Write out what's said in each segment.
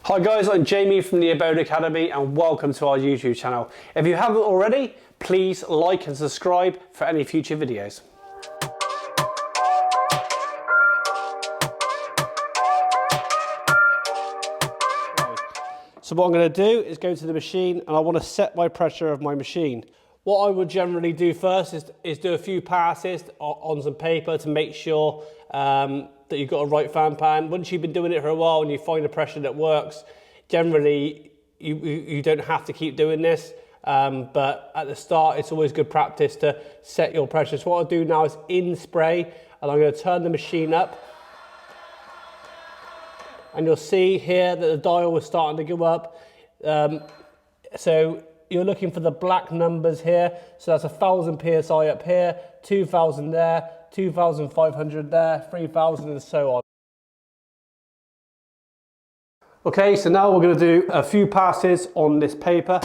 Hi guys, I'm Jamie from the Abode Academy and welcome to our YouTube channel. If you haven't already, please like and subscribe for any future videos. So what I'm going to do is go to the machine and I want to set my pressure of my machine. What I would generally do first is do a few passes on some paper to make sure that you've got a right fan pattern. Once you've been doing it for a while and you find a pressure that works, generally you don't have to keep doing this, but at the start it's always good practice to set your pressure. So what I'll do now is in spray, and I'm going to turn the machine up, and you'll see here that the dial is starting to go up. So you're looking for the black numbers here, so that's 1,000 psi up here, 2,000 there, 2,500 there, 3,000 and so on. Okay, so now we're going to do a few passes on this paper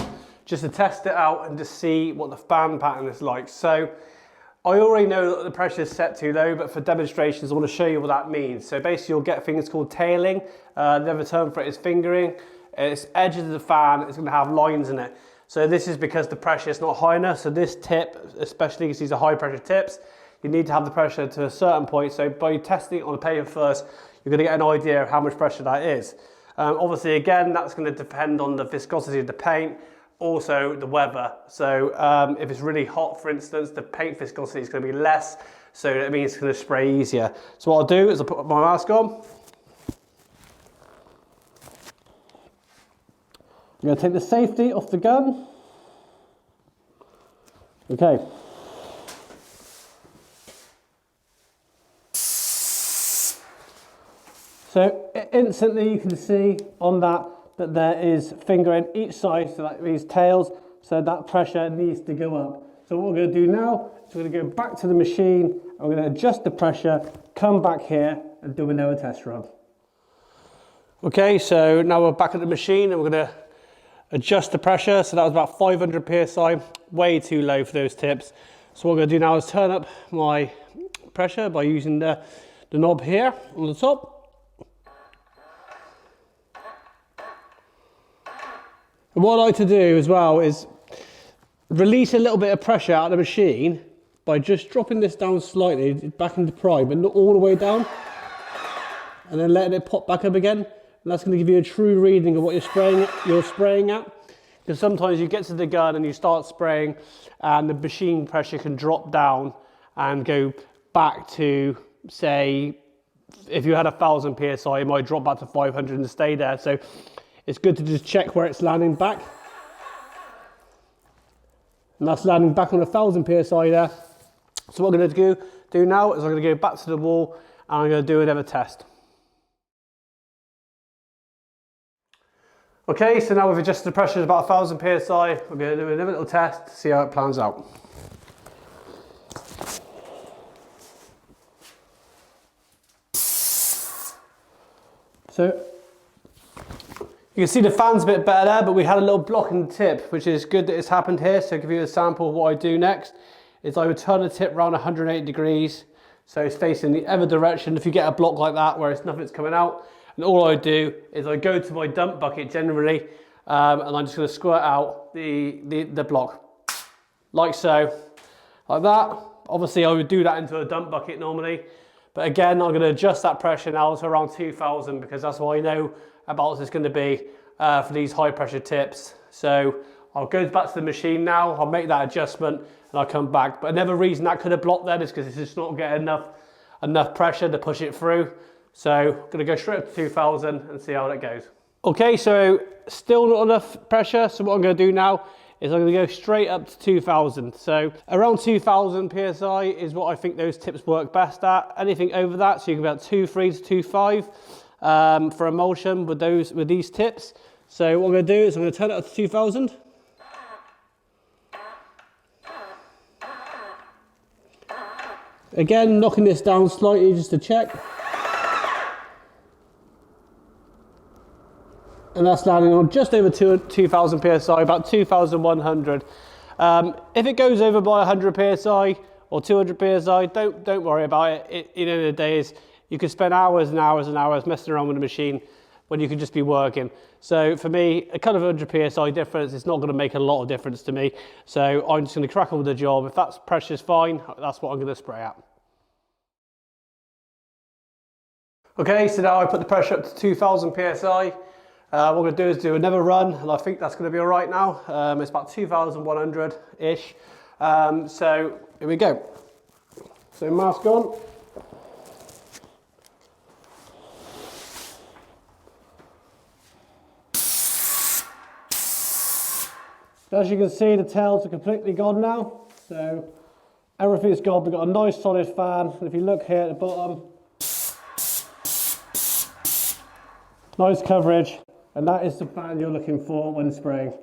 just to test it out and to see what the fan pattern is like. So I already know that the pressure is set too low, but for demonstrations I want to show you what that means. So basically you'll get things called tailing. The other term for it is fingering. It's edges of the fan, it's going to have lines in it. So this is because the pressure is not high enough. So this tip, especially because these are high pressure tips, you need to have the pressure to a certain point. So by testing it on the paper first, you're going to get an idea of how much pressure that is. Obviously, again, that's going to depend on the viscosity of the paint, also the weather. So if it's really hot, for instance, the paint viscosity is going to be less, so that means it's going to spray easier. So what I'll do is I'll put my mask on. I'm going to take the safety off the gun. Okay. So instantly you can see on that there is fingering each side, so that means tails, so that pressure needs to go up. So what we're going to do now is we're going to go back to the machine, and we're going to adjust the pressure, come back here and do another test run. Okay, so now we're back at the machine and we're going to adjust the pressure. So that was about 500 psi, way too low for those tips. So what we're going to do now is turn up my pressure by using the knob here on the top. And what I like to do as well is release a little bit of pressure out of the machine by just dropping this down slightly back into prime, but not all the way down, and then letting it pop back up again. And that's going to give you a true reading of what you're spraying at. Because sometimes you get to the gun and you start spraying and the machine pressure can drop down and go back to, say, if you had 1,000 psi, it might drop back to 500 and stay there. So it's good to just check where it's landing back. And that's landing back on 1,000 psi there. So what I'm going to do now is I'm going to go back to the wall and I'm going to do another test. Okay, so now we've adjusted the pressure to about 1,000 psi. We're going to do another little test to see how it plans out. So you can see the fan's a bit better there, but we had a little block in the tip, which is good that it's happened here. So I'll give you a sample of what I do next. Is I would turn the tip around 180 degrees, so it's facing the other direction. If you get a block like that where nothing's coming out, and all I do is I go to my dump bucket generally, and I'm just going to squirt out the block, like so, like that. Obviously I would do that into a dump bucket normally, but again I'm going to adjust that pressure now to around 2,000 because that's what I know about it's going to be for these high pressure tips. So I'll go back to the machine now, I'll make that adjustment and I'll come back. But another reason that could have blocked then is because it's just not getting enough pressure to push it through. So I'm going to go straight up to 2,000 and see how that goes. Okay, so still not enough pressure. So what I'm going to do now is I'm going to go straight up to 2,000. So around 2,000 psi is what I think those tips work best at. Anything over that, so you can be about 2.3 to 2.5 for emulsion with these tips. So what I'm going to do is I'm going to turn it up to 2,000. Again, knocking this down slightly just to check. And that's landing on just over 2,000 psi, about 2,100. If it goes over by 100 psi or 200 psi, don't worry about it. You know, the day is you could spend hours and hours and hours messing around with the machine. when you could just be working. So for me, a kind of 100 PSI difference, it's not going to make a lot of difference to me. So I'm just going to crack on with the job. If that's pressure's fine, that's what I'm going to spray at. Okay, so now I put the pressure up to 2000 PSI. What I'm going to do is do another run, and I think that's going to be all right now. It's about 2100-ish. So here we go. So mask on. As you can see, the tails are completely gone now. So everything's gone. We've got a nice solid fan. And if you look here at the bottom, nice coverage. And that is the fan you're looking for when spraying.